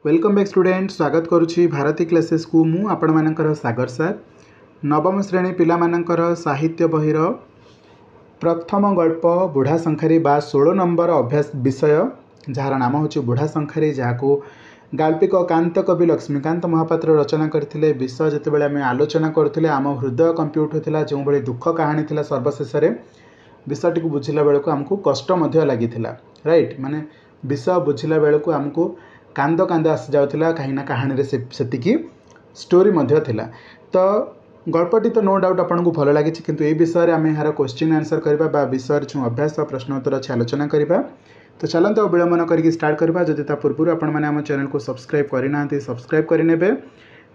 Welcome back student स्वागत करुच्ची Bharti classes को मु आपण मानकर सागर सार नवम श्रेणी पिला मानकर साहित्य बहिर प्रथम गल्प बुढ़ा शंखारी बा 16 नंबर अभ्यास विषय जार नाम हूँ बुढ़ा शंखारी जहाँ गाल्पिक कांत कवि लक्ष्मीकांत महापात्र रचना करथिले। विषय जितेबाला आम आलोचना करथिले आम हृदय कंपी उठुला जो भाई दुख कहानी थिला सर्वशेष विषयटी को बुझिला बेलू आमको कष्ट लगी राइट माने विषय बुझिला बेलू आमको कांद कांद आसी जाउथिला कहीं कहानी रे सेतिकी स्टोरी मध्य थिला। तो गल्पटी तो नो डाउट आपको भल लगी किंतु ये विषय आम यार क्वेश्चन आंसर करबा बा विषय जो अभ्यास प्रश्नोत्तर अच्छी आलोचना करबा। तो चलते विलंबन करके स्टार्ट करबा। जदि ता पूर्व आपण मैंने आम चैनल को सब्सक्राइब करना सब्सक्राइब करने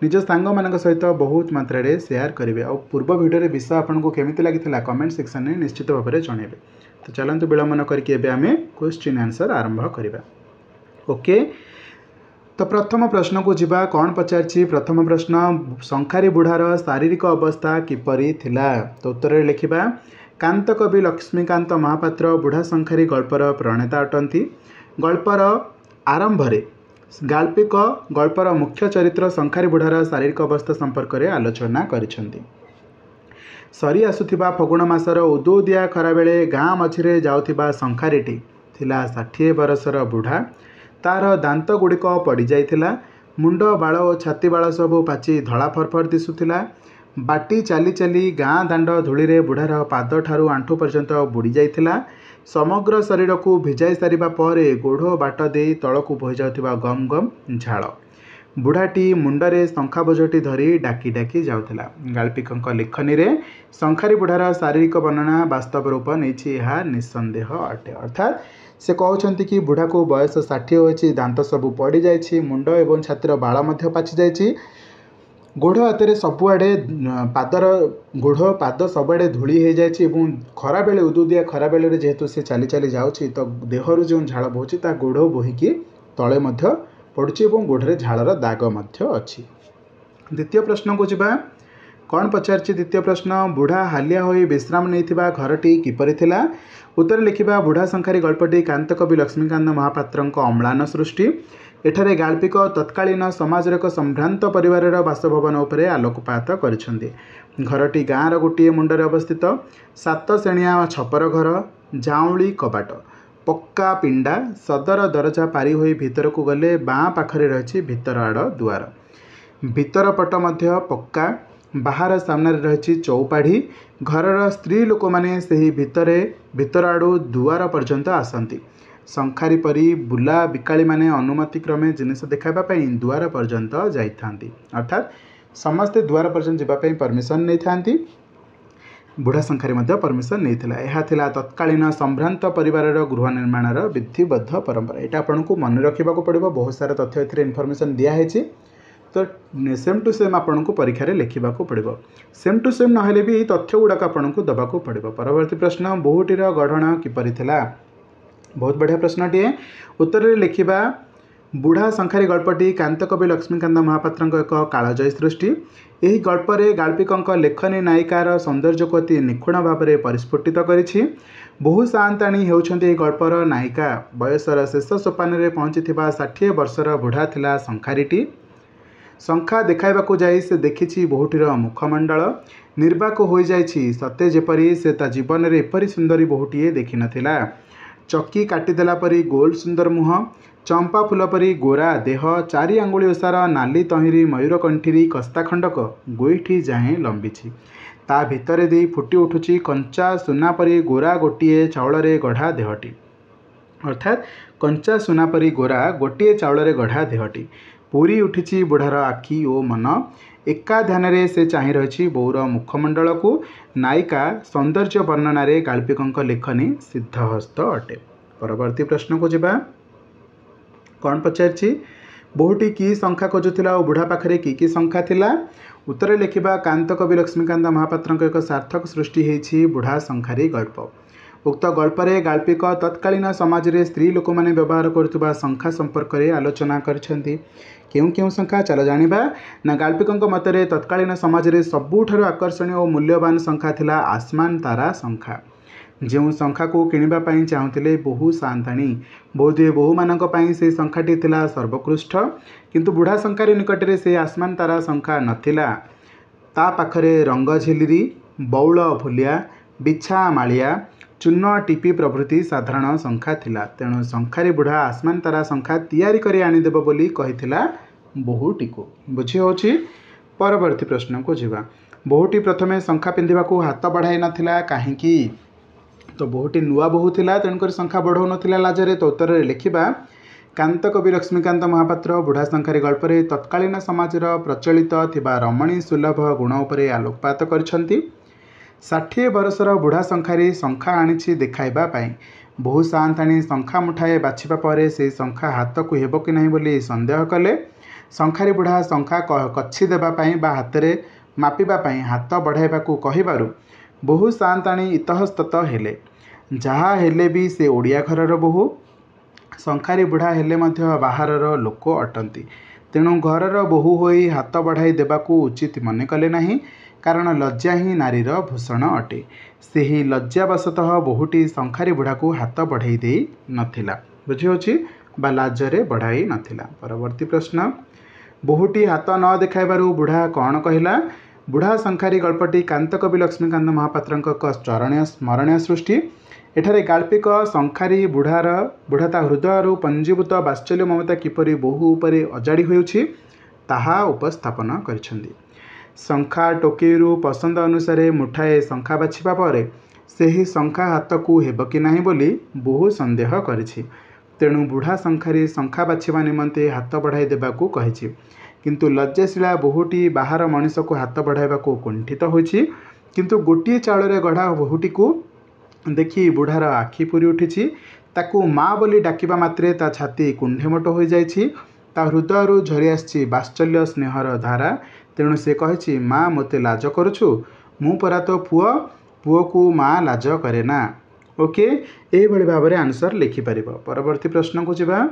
निज सांग मान सहित बहुत मात्रा रे शेयर करेंगे और पूर्व वीडियो विषय आपको केमिति लगी कमेंट सेक्शन में निश्चित भाव में जनइबे। तो चलते विलंबन करके आम क्वेश्चन आंसर आरंभ करबा। ओके तो प्रथम प्रश्न को जिबा कौन पचारछि। प्रथम प्रश्न शंखारी बुढ़ार शारीरिक अवस्था किपरि थिला। तो उत्तर लिखिबा कांत कवि लक्ष्मीकांत महापात्र बुढ़ा शंखारी गल्पर प्रणेता अटंती। गल्पर आरंभ रे गाल्पिक गल्पर मुख्य चरित्र शंखारी बुढ़ार शारीरिक अवस्था संपर्क में आलोचना करिसेंती। सरी आसुथिबा फगुण मासर उदुदिया खरा बेले गाँ मझिरे जाउथिबा शंखारीटी थिला 60 बरसर बुढ़ा। तार दांत गुड़िक पड़ जाइथिला। मुंड बाल और छाती बाल सबू पाची धला फरफर दिशुथिला। बाटी चली चली गाँ दांड धूली बुढ़ार पाद ठारू आंठू पर्यंत बुड़ी जाइथिला। समग्र शरीर को भिजाई सारिबा परे गोढ़ बाट दे तलकू बही जाउथिबा गम गम झाड़। बुढ़ाटी मुंडरे शंखा बोझटी धरी डाकी डाकी जाउथिला। गाल्पिकंक लेखनी रे शंखारी बुढ़ार शारीरिक वर्णना वास्तव रूप नहीं यह निसंदेह अटे। अर्थात से कहते कि बुढ़ा को बयस 60 होइछि, दांत सबू पड़ जाइछि, मुंड एवं छातीर बाल मध्य पाचि जाइछि, गोढ़ हाथ सबुआड़े पादर गोढ़ पाद सबुआड़े धूली हो जाइछि एवं खरा बेले उदुदिया खरा बेले जेहेतु से चली चली जाउछि तो देहरु जो झाड़ बोहुछि ता गोढ़ बोहिकी तले मध्य पड़ुछि एवं गोढ़े झाड़र दाग मध्य अछि। द्वितीय प्रश्न को जिबा कौन पचारछि। द्वितीय प्रश्न बुढ़ा हालिया होई विश्राम नैथिबा घरटी किपरि थिला। उत्तर लिखिबा बुढ़ा शंखारी गल्पटी कांत कवि लक्ष्मीकांत महापात्रंक अम्लान सृष्टि। एठारे गाल्पिक तत्कालीन समाज एक संभ्रांत परिवार बासभवन उपरे आलोकपात करिसेंती। घरटी गाँर गोटे मुंडरे अवस्थित 7 श्रेणिया छपर घर, जाउली कबाट, पक्का पिंडा, सदर दरजा पारी होई भितर को गले बाँ पाखरे रही भितर आड़ दुआर। भितर पट मध्य पक्का, बाहर सामने रही चौपाढ़ी। घरर स्त्री लोक मैंने से भितर आड़ू दुआर पर्यंत आसती। शंखारी परी बुला बिकाली माने अनुमति क्रमे जिनिस देखापी दुआर पर्यंत जाइथांती। अर्थात समस्ते दुआर पर्यंत जावाई परमिशन नहीं था। बुढ़ा शंखारी मध्य परमिशन नहीं थिला। यह थिला तत्कालीन संभ्रांत परिवार गृह निर्माण विधिबद्ध परंपरा। यहाँ आपको मन रखा पड़ो। बहुत सारा तथ्य ए इनफर्मेशन दिखाई तो सेम टू सेम आपन को परीक्षा रे लिखा पड़ो। सेम टू सेम नहेले भी तथ्य गुड़ाक आपन को दबाक पड़ो। परवर्ती प्रश्न बोहूटीर गढ़ण किपरि थिला। बहुत बढ़िया प्रश्नटीए। उत्तर रे लिखिबा बुढ़ा शंखारी गल्पटी कांत कवि लक्ष्मीकांत महापात्रंक एक कालजयी सृष्टि। यही गल्परे गाल्पिकंक लेखनी नायिकार सौंदर्य को अति निखुण भाव में परिस्फुटित करिछि। बहु सान्ताणी हेउछन्ति गल्पर नायिका। बयसर शेष सोपान में पहुँची 60 वर्षर बुढ़ा थिला शंखारीटी। शंखा देखाइबाकू जाई से देखिछि बोहूटीर मुखमंडल निर्वाक हो जाइछि। सते जेपरी से ता जीवन में एपरी सुंदरी बोहूटीए देखि नथिला। चक्की काटिदेला परी गोल सुंदर मुह, चंपा फूल परी गोरा देह, 4 आंगुली ओसार नाली तहिरी मयूरकंठीरी कस्ता खंडक गोईठी जाए लंबी। ता भितर दे फुटी उठुची कंचा सुना परी गोरा गोटे चाउल गढ़ा देहटी। अर्थात कंचा सुना परी गोरा गोटे चाउल गढ़ा देहटी। पूरी उठी बुढ़ार आखि और मन। एका ध्यान से चाह रही बौर मुखमंडल को। नायिका सौंदर्य वर्णन गाल्पिकंक लेखनी सिद्धहस्त अटे। परवर्ती प्रश्न को जिबा कौन पचारछि। बोहूटी की शंखा खोजुला और बुढ़ा पाखरे की शंखा थिला। उत्तर लिखिबा कांत कवि लक्ष्मीकांत महापात्रंक एक सार्थक सृष्टि हेछि बुढ़ा शंखारी गल्प। उक्त गल्परे गाल्पिक तत्कालीन समाज रे स्त्री लोक माने व्यवहार करुवा शंखा संपर्क में आलोचना करछन्ती। क्यों क्यों शंखा चल जानिबा ना। गाल्पिकंक मतरे तत्कालीन समाज रे सबुठारु आकर्षणीय और मूल्यवान शंखा थिला आसमान तारा शंखा। जो शंखा को किणवा चाहूले बोहू साआंताणी बोधे बोहू मानक से शंखाटी थिला सर्वोत्कृष्ट किंतु बुढ़ा शंखारी निकटरे से आसमान तारा शंखा नथिला। ता पाखरे रंग झिलिरी बौल भुलिया बिछा मालिया चूर्ण टीपी प्रभृति साधारण शंखा थिला। तेणु शंखारी बुढ़ा आसमान तारा शंखा तैयारी करी आनिदेब बोली कहिथिला बोहूटी को। बुझी होछि। परवर्ती प्रश्न को जीवा। बोहूटी प्रथमे शंखा पिंधिबाकू हाथ बढ़ाई नथिला काहेकि? तो बोहूटी नुआ बोहू थिला तेणुकर शंखा बढ़ाऊ नथिला लाजरे। तो उत्तर लिखिबा कांत कवि लक्ष्मीकांत महापात्र बुढ़ा शंखारी गल्परे तत्कालीन समाजर प्रचलित थिबा रमणी सुलभ गुण उपरे आलोकपात करिसंती। 60 बरसर बुढ़ा शंखारी शंखा आनिछि देखाइबा पाई। बोहू साआंताणी शंखा मुठाए बाछिबा परे से शंखा हाथ को हेबो कि नहीं बोली संदेह कले। शंखारी बुढ़ा शंखा कछि देबा पाई बा हातरे मापिबा पाई हाथ बढ़ाइबाकू कहिबारु बोहू साआंताणी इतस्तत हेले। जहा हेले भी से ओडिया घरर बोहू। शंखारी बुढ़ा हेले मध्य बाहरर लोक अटंती। तेणु घरर बोहू होई हाथ बढ़ाई देबाकू उचित मने कले नहीं, कारण लज्जा ही नारीर भूषण अटे। सेही लज्जावशतः बोहूटी शंखारी बुढ़ा को हाथ बढ़ाई दे नथिला। बुझिहोछि बा लाजरे बढ़ाई नथिला। परवर्ती प्रश्न। बोहूटी हाथ न देखाइबारु बुढ़ा कौन कहला? बुढ़ा शंखारी गल्पटी कांत कवि लक्ष्मीकांत महापात्रଙ୍କ चरणीय स्मरणीय सृष्टि। एठारे गाल्पिक शंखारी बुढ़ा ता हृदय पंजीभूत बात्सल्य ममता किपरि बोहू उपरे अजाड़ी होउछि ताहा उपस्थापन करिसंती। शंखा टोकेरु पसंद अनुसार मुठाए शंखा बाछिबा परे सेही शंखा हाथ को हेब कि नहीं बोली बोहू संदेह करिछि। तेणु बुढ़ा शंखारी शंखा बाछिबा निमंते हाथ बढ़ाई देबाकू कहिछि, किंतु लज्जाशीला बोहूटी बाहर मनीष को हाथ बढ़ाइबाकू कुंठित होइछि। किंतु गोटिए चाउଳରେ गढ़ा बोहूटी को देखी बुढ़ार आखि पूरी उठिछि। ताकू माँ बोली डाकिबा मात्रे ता छाती कुंढेमोट हो जाइछि। ता हृदय झरी आछि बात्सल्य स्नेहर धारा। तेणु से कहिछि माँ मोते लाज करुछु, मु परा तो पुओ को माँ लाज करे ना। ओके, यही भाव में आंसर लिखिपर। परवर्ती प्रश्न को जीवा।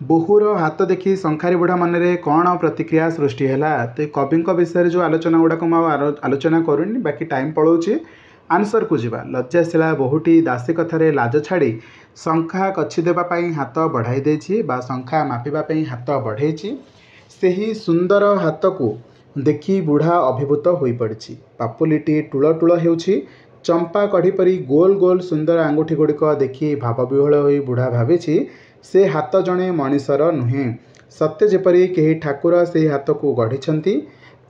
बोहूर हाथ देखी शंखारी बुढ़ा मन में कौन प्रतिक्रिया सृष्टि है? तो कवि विषय जो आलोचना गुड़ाक आलोचना करूनी, बाकी टाइम पलाऊँच। आंसर को जीवा। लज्जाशीला बोहूटी दासी कथारे लाज छाड़ी शंखा कछि देबा पाई हाथ बढ़ाई देछि बा शंखा मापिबा पाई हाथ बढ़ेछि। सेही सुंदर हाथ को देखी बुढ़ा अभिभूत होई पड़िछि। पापुलीटी टूल टूल हेउछि। चंपा कढ़ी परी गोल गोल सुंदर आंगुठी गुड़िक देखी भावविह्वल होई बुढ़ा भाविछि से हाथ जणे मनीषर नुहे, सत्य जेपरी केही ठाकुर से हाथ को गढ़िछंती।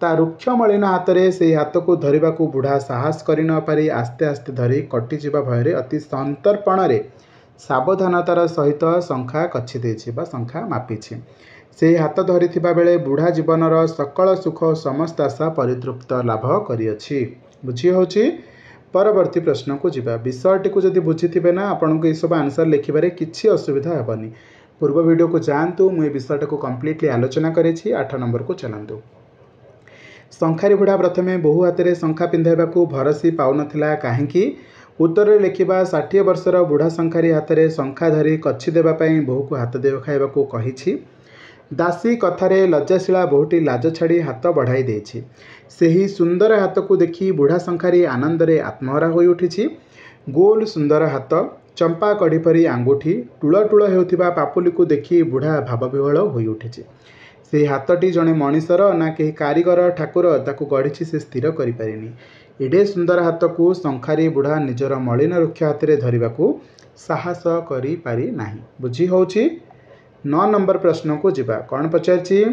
ता रुक्ष मलिन हाथ में से हाथ को धरने को बुढ़ा साहस कर न पारि आस्ते आस्ते धरी कटिजा भय अति संतर्पण सावधानतार सहित शंखा कछि देछि बा शंखा मापिछि। से हाथ धरी बेले बुढ़ा जीवनर सकल सुख समस्त आशा परितृप्त लाभ करिअछि। बुझी होछि। परवर्ती प्रश्न को जीवा। विषयटी को जदि बुझीथिबे ना आपन को सब आंसर लिखिबारे किछि असुविधा हेबनी। पूर्व वीडियो को जानतु, मु विषयटा को कंप्लीटली आलोचना करेछि। 8 नंबर को चलंतु। शंखारी बुढ़ा प्रथमे बोहू हाथ में शंखा पिंधाइबाकू भरसी पाउनथिला काहेकि? उत्तर लिखिबा 60 वर्षर बुढ़ा शंखारी हाथ में शंखा धरी कछि देबा पई बोहू को हाथ देखाइबाकू कहिछि। दासी कथारे लज्जाशीला बोहूटी लाज छाड़ी हाथ बढ़ाई देछि। सेही सुंदर हाथ को देखी बुढ़ा शंखारी आनंदरे आत्महरा होई उठिछि। गोल सुंदर हाथ, चंपा कढ़ी परी आंगुठी, टूल टूल हेउथिबा पापुली को देखी बुढ़ा भावविह्वल होई उठिछि। से हाथटी जड़े मनीषर ना कहीं कारीगर ठाकुर ताकू गढ़ी से स्थिर करें। एडे सुंदर हाथ को शंखारी बुढ़ा निजर मलिन रुक्ष हाथ में धरने को साहस करि पारि नाही। बुझी होछि। 9 नंबर प्रश्न को जीवा। कौन पचारछि?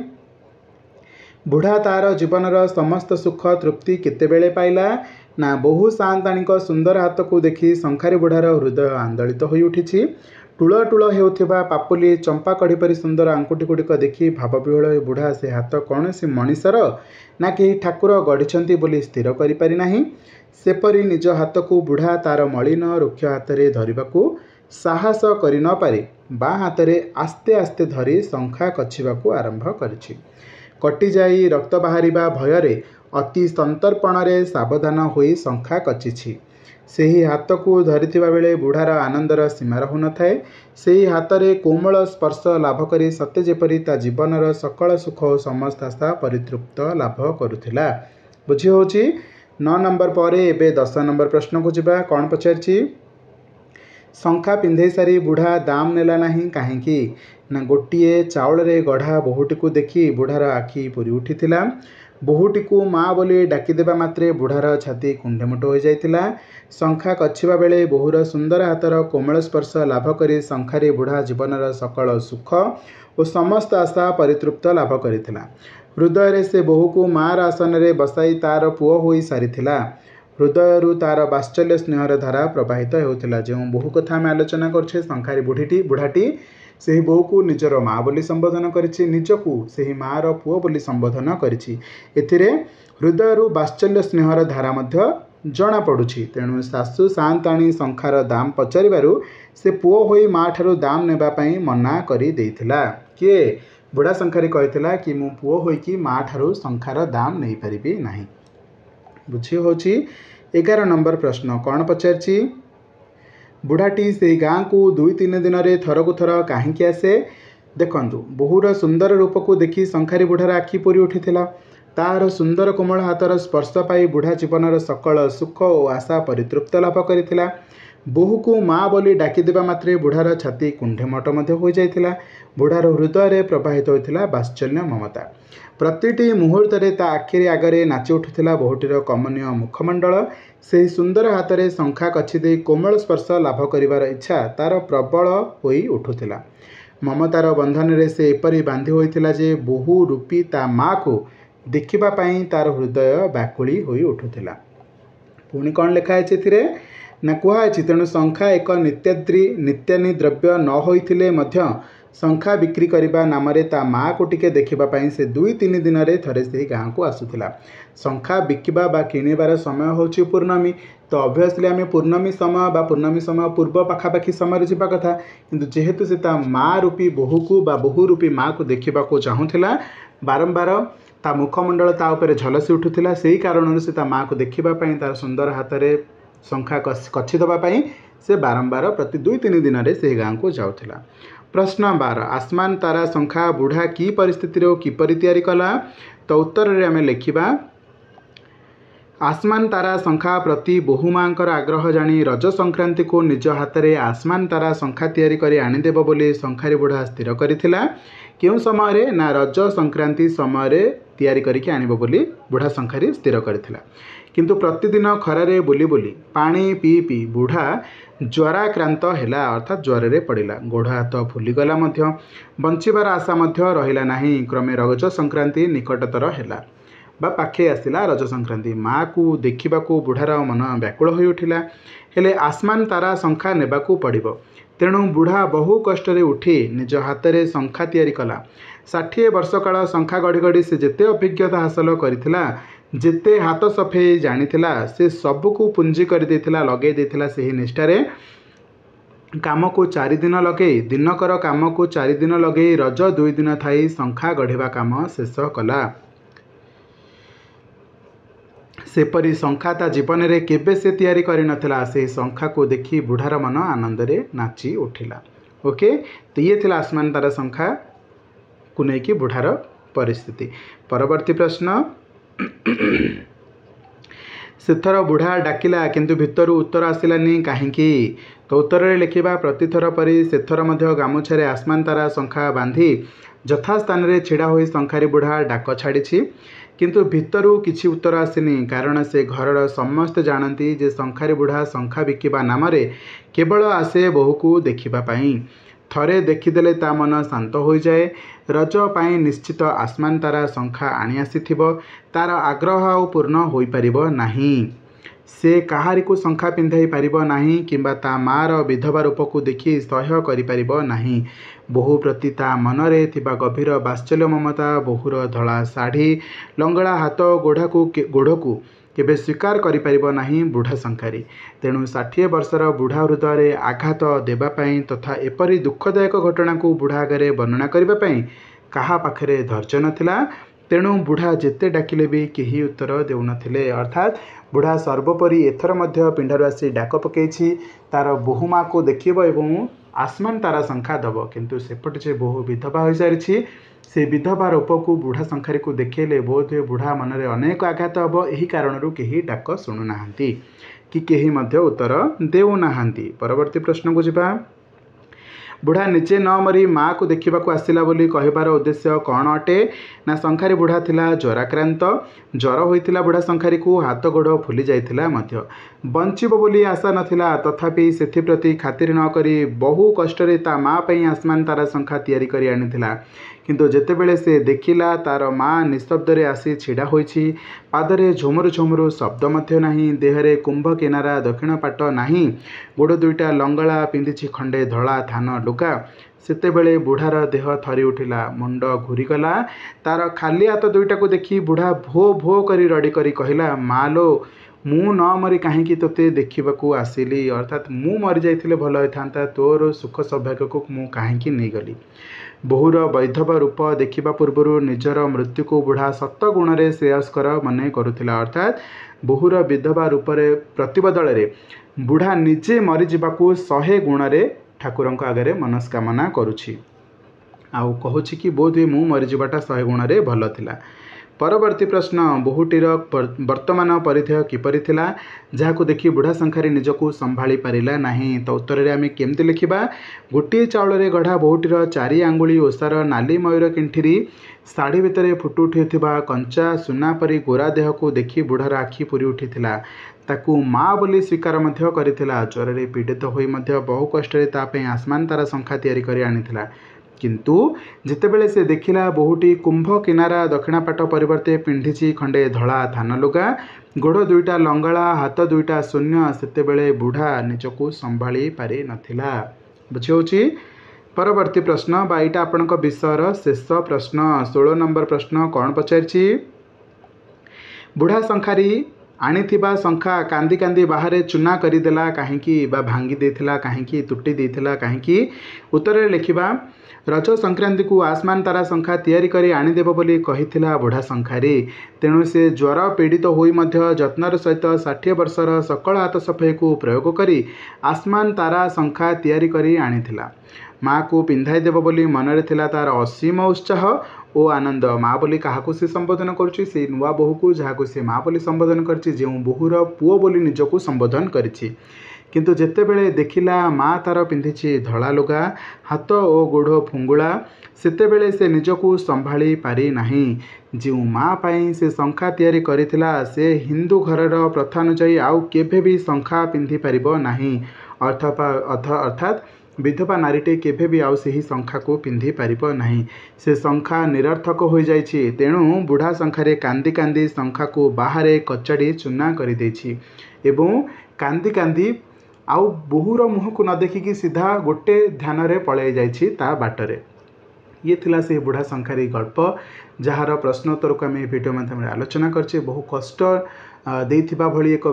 बुढ़ा तार जीवनर समस्त सुख तृप्ति केतेबेले पाइला ना बोहू साआंताणी सुंदर हाथ को देखी शंखारी बुढ़ार हृदय आंदोलित होई उठिछि। टूल टूल हेउथिबा पापुली चंपा कढ़ी परी सुंदर आंकुठी गुड़िक देखी भावविह्वल बुढ़ा से हाथ कौन सी मनीषर ना कहीं ठाकुर गढ़ी बोली स्थिर करि पारि नाही। सेपरी निज हाथ को बुढ़ा तार मलिन रुक्ष हाथ में धरने को साहस करि न पारि बाँ हाथ में आस्ते आस्ते धरी शंखा कछिबाकू आरंभ करिछि। कटि जाई रक्त बाहरिबा भୟରେ अति संतर्पण सावधान होई शंखा कचिछि। सेही हाथ को धरिथिबा बेले बुढ़ार आनंदर सीमा रहु नथाए। सेही हाथ रे कोमल स्पर्श लाभ करी सत्य जेपरी ता जीवनर सकल सुख समस्त आशा परितृप्त लाभ करुथिला। बुझी होछि। 9 नंबर पर एबे 10 नंबर प्रश्न को जीवा कौन पचारछि शंखा पिंधे सारी बुढ़ा दाम नेला नहीं कहीं ना गोटे चाउल रे गढ़ा बोहूटी को देखी बुढ़ार आखि पूरी उठीथिला बोहूटी को माँ बोली डाकिदेबा मात्रे बुढ़ार छाती कुंडेमुट हो जाइथिला शंखा कछिबा बेले बोहूर सुंदर हाथर कोमल स्पर्श लाभ करी शंखारी बुढ़ा जीवनर सकल सुख और समस्त आशा परितृप्त लाभ करिथिला हृदय रे से बोहू को मार आसन रे बसाई तार पुओ होई सारिथिला हृदय तार बात्सल्य स्नेहर धारा प्रवाहित होता जो बहु कथा आम आलोचना करछे शंखारी बुढ़ाटी से बोहू को निजर माँ बोली संबोधन करिछि निजकू से मार पुओ बोली संबोधन करिछि एथिरे हृदय बात्सल्य स्नेहर धारा मध्य जना पड़ुछि तेणु सासु सांताणी शंखार दाम पचारिबारु से पुओ होई माँ ठारू दाम नेबा पई मना करि देइथिला किए बुढ़ा शंखारी कहिथिला कि मु पुओ होइकी माँ ठारू शंखार दाम नहीं पारिबी नाही बुझी होछि 11 नंबर प्रश्न कौन पचारछि बुढ़ाटी से गाँ को 2-3 दिन रे थरकु थर कहीं आसे देखंतु बोहूर सुंदर रूप को देखी शंखारी बुढ़ार आखि पूरी उठीथिला तार सुंदर कोमल हाथर स्पर्श पाई बुढ़ा जीवनर सकल सुख और आशा परितृप्त लाभ करिथिला बोहू को माँ बोली डाकिदेबा मात्रे बुढ़ार छाती कुंडेमट मध्य हो जाइथिला बुढ़ार हृदय रे प्रवाहित होइथिला बात्सल्य ममता प्रतिटी मुहूर्त रे ता आखिरी आगरे नाची उठुथिला बोहूटीर कमनीय मुखमंडल से सुंदर हाथ में शंखा कछिदे कोमल स्पर्श लाभ करिवार इच्छा तार प्रबल होई उठुथिला ममतार बंधन रे से एपरी बांधी होइथिला जे बोहू रूपी ता माँ को देखिबा पई तार हृदय व्याकुली होई उठुथिला पुणी कौन लिखा है एथिरे ना कुहायछि तेणु शंखा एक नित्यानी द्रव्य न होइथिले मध्य शंखा बिक्री करने नाम ता माँ को टिके देखा से 2-3 दिन रे थरे से गाँव को आसूला शंखा बिकिबा बा किणवार समय होची पूर्णमी तो ऑब्वियसली आम पूर्णमी समय बा पूर्णमी समय पूर्व पाखापाखि समय जावा कथा किंतु जेहेतु से ता माँ रूपी बोहू को बा बोहू रूपी माँ को देखा चाहूला बारंबार ता मुखमंडल ता उपर झलसी उठुला से कारण से ता माँ को देखापी तार सुंदर हाथ में शंखा कछि दबाई से बारंबार प्रति 2-3 दिन रे से गाँव को जाऊला प्रश्न 12 आसमान तारा शंखा बुढ़ा की परिस्थिति किपरि तैयारी कला तो उत्तर रे आमे लिखिबा आसमान तारा शंखा प्रति बोहूमांकर आग्रह जानी रज संक्रांति को निज हाथ में आसमान तारा शंखा तैयारी करी आनीदेव बोली शंखारी बुढ़ा स्थिर करिथिला केउं समय रे ना रज संक्रांति समय रे तैयारी करिके आनिबो बोली बुढ़ा शंखारी स्थिर करिथिला किंतु प्रतिदिन खरारे बुली बुली पानी पी पी बुढ़ा ज्वराक्रांत हैला अर्थात ज्वर रे पड़िला गोड़ हाथ फुलीगला मध्य बंचिबार आशा मध्य रहिला नाही क्रमे रज संक्रांति निकटतर हैला बा पाखे आसिला रज संक्रांति माँ को देखा बुढ़ार मन व्याकुल हो उठिला हेले आसमान तारा शंखा नेबाकू पड़िबो तेणु बुढ़ा बहु कष्ट उठी निज हाथ में शंखा तैयारी कला 60 वर्ष काल शंखा गढ़ी गढ़ी से जेते अभिज्ञता हासिल करिथिला जेते हाथ सफेई जानिथिला से सबको पुंजी कर देथिला लगे देथिला सेही निष्ठारे काम को 4 दिन लगे दिनकर काम को 4 दिन लगे रज 2 दिन थाई शंखा गढ़िबा काम शेष कला सेपरी शंखा ता जीवन रे केबे से तैयारी करि नथिला से शंखा को देखी बुढ़ार मन आनंद रे नाची उठिला ओके तो ये थिला आसमान तारा शंखा को लेकिन बुढ़ार परिस्थिति परवर्ती प्रश्न सेथर बुढ़ा डाकिला किंतु भितर उत्तर आसिलानी कहीं तो उत्तर रे लिखिबा प्रतिथर परी सेथर मध्य गामुछारे आसमान तारा शंखा बांधी यथास्थान रे छिड़ा होई शंखारी बुढ़ा डाक छाड़ी किंतु भितरू किछि उत्तर आसिनी कारण से घरर समस्त जानती जे शंखारी बुढ़ा शंखा बिकिबा नाम रे केवल आसे बोहू को देखिबा पाई थरे देखीदेले ता मन शांत हो जाए रज पाई निश्चित आसमान तारा शंखा आनी आसीथिबो तार आग्रह आ पूर्ण होई परिबो नाही से कहारी को शंखा पिंधाई पारिबो नाही किंबा ता मार विधवा रूप को देखि सह्य करि पारिबो नाही बोहू प्रति ता मनरे थिबा गभीर बात्सल्य ममता बोहूर धला शाढ़ी लंगड़ा हाथ गोड़ को केबे स्वीकार करि पारिबो नाही बुढ़ा शंखारी तेणु 60 वर्षर बुढ़ा हृदय आघात देवाई तथा एपरी दुखदायक घटना को बुढ़ा आगे वर्णना करने कहा पाखरे धैर्य नथिला तेणु बुढ़ा जेते डाकिले भी केही उत्तर देउनथिले अर्थात बुढ़ा सर्वोपरि एथर मध्य पिंडारु आसी डाक पकेछि तार बोहूमा को देखिबो एवं आसमान तारा शंखा दब किंतु सेपटे जे बोहू विधवा हो सारी से विधवा रूप को बुढ़ा शंखारी को देखले बोध हुए बुढ़ा मन में अनेक आघात हम। यही कारण कहीं डाक शुणुना कि कहीं उत्तर देउना। परवर्ती प्रश्न को जावा। बुढ़ा निजे न मरी माँ को देखा आसला बोली कहबार उद्देश्य कौन अटे ना शंखारी बुढ़ा थिला ज्वराक्रांत। ज्वर होइतिला बुढ़ा शंखारी को हाथ गोड़ फुली जाइतिला मध्य। बंचिब बोली आशा नथिला तथापि सेथिप्रति खातिर न करी बहु कष्टरे ता माँ पई आसमान तारा शंखा तैयारी करी आनिथिला। किंतु जेतेबेले से देखिला तार माँ निस्तब्धरे आसी छिड़ा होइछि। पादरे झुमुरु झुमुरु शब्द मध्य नाही। देहरे कुंभ किनारा दक्षिण पाट नाही। गोड़ दुईटा लंगला पिंधिछि खंडे धला थान लुगा। सेतेबेले बुढ़ार देह थरी उठिला। मुंड घूरीगला। तार खाली हाथ दुईटा को देखी बुढ़ा भो भो करी रड़ी करी कहला मालो मु न मरी कहीं तोते देखा आसिली। अर्थात मु मरी जाइथिले भल होइथांता तोर सुख सौभाग्य को मु कहीं नहीं गली। बहुर वैधव रूप देखा पूर्वर निजर मृत्यु को बुढ़ा सत गुण में श्रेयस्कर मन करुला। अर्थात बहुर विधवा रूप प्रतिबदल बुढ़ा निजे मरीजा 100 गुण ठाकुर आगे मनस्कामना करुछि। आउ कहूँ कि बोध हुए मु मरीजाटा 100 गुण भल थिला। परवर्ती प्रश्न बहुटीर वर्तमान परिधेय किपरि थिला जहाको देखि बुढ़ा शंखारी निजको संभाली पारिला नाही। तो उत्तर रे आमे केमती लिखिबा। गोटे चाउल रे गढ़ा बहुटीर 4 आंगुली ओसार नाली मयूर किंठिरी साड़ी भितर फुटु उठिथिबा कंचा सुना परी गोरा देह को देखि बुढ़ार आखि पूरी उठिथिला। ताकू माँ बोली स्वीकार मध्य करिथिला। ज्वर रे पीड़ित होई मध्य बहु कष्ट रे ता पे आसमान तारा शंखा तैयारी करी आनिथिला। किंतु जितेबेले से देखिला बहुटी कुंभ किनारा दक्षिणापाट परिवर्ते पिंधिछि खंडे धला थान लुगा। गोड़ दुईटा लंगला हाथ दुईटा शून्य। सेतेबेले बुढ़ा निजको संभाली पारि नथिला। बुझिहोछि। परवर्ती प्रश्न बा एटा आपनक विषयर शेष प्रश्न 16 नंबर प्रश्न कौन पचारिछि। बुढ़ा शंखारी आनिथिबा शंखा कांदी कांदी बाहर चूना करदेला कहीं भांगी देथिला कहीं तुटी देथिला कहीं। उत्तर रे लिखिबा रज संक्रांति को आसमान तारा शंखा तैयारी करी आनिदेव बोली कहिथिला बुढ़ा शंखारी। तेणु से ज्वर पीड़ित होई मध्य जत्नर सहित 60 वर्षर सकल हाथ सफाई को प्रयोग करी आसमान तारा शंखा तैयारी करी आनिथिला। माँ को पिंधाई देव बोली मनरे थिला तार असीम उत्साह और आनंद। माँ बोली काहाकू से संबोधन करुछि से नुआ बोहू को जहाकू से माँ बोली संबोधन करछि जो बोहूर पुओ बोली निजको संबोधन करिछि। किंतु जेतेबेले देखिला माँ तार पिंधिछि धला लुगा हाथ और गोड़ फुंगुला सेतेबेले से निजको संभाली पारि नाही। जो माँ पाई से शंखा तैयारी करिथिला से हिंदू घरर प्रथानुजाई आउ केभे भी शंखा पिंधि पारिबो नाही। अर्थात विधवा नारीटे केभे भी आउ सही शंखा को पिंधि पारिबो नाही। से शंखा निरर्थक हो जाइछि। तेणु बुढ़ा शंखारे कांदी कांदी शंखा को बाहर कचाड़ी चूना कर देछि एवं कांदी कांदी आउ बहुर मुह को न देखिकी सीधा गोटे ध्यान रे पलै जाइछि ता बाटरे। ये थिला से बुढ़ा शंखारी गल्प जार प्रश्नोत्तर को आम वीडियो माध्यम आलोचना करछे। बहु कष्ट देइथिबा भली एक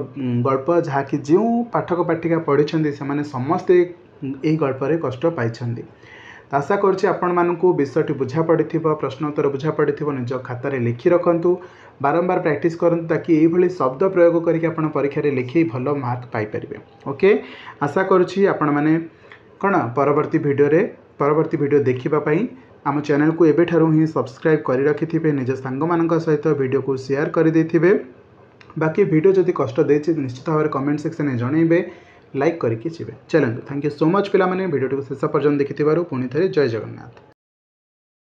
गल्प जहाँकि जो पाठक पाठिका पढ़ी से समस्ते यही गल्प रे कष्ट पाइछन्ति। आशा करुँच आपण मानकु विषयटी बुझा पड़िथिबो प्रश्नोत्तर बुझा पड़िथिबो निज खाता रे लिखि रखंतु बारंबार प्रैक्टिस करंतु ताकि यही भली शब्द प्रयोग करके आपण परीक्षा रे लिखि भलो मार्क पाई परिबे। ओके आशा करुँच आपण माने कोन परवर्ती वीडियो देखिबा पई आम चैनल को एबेठारु ही सब्सक्राइब करि रखिथिबे निज सांग मानक सहित वीडियो को शेयर कर देथिबे। बाकी वीडियो जदि कष्ट देछि निश्चित भाव कमेंट सेक्शन में जनइबे लाइक करके जीवे। चलते थैंक यू सो मच पिला माने वीडियो को शेष पर्यंत देखिथिबारु पुणी थे जय जगन्नाथ।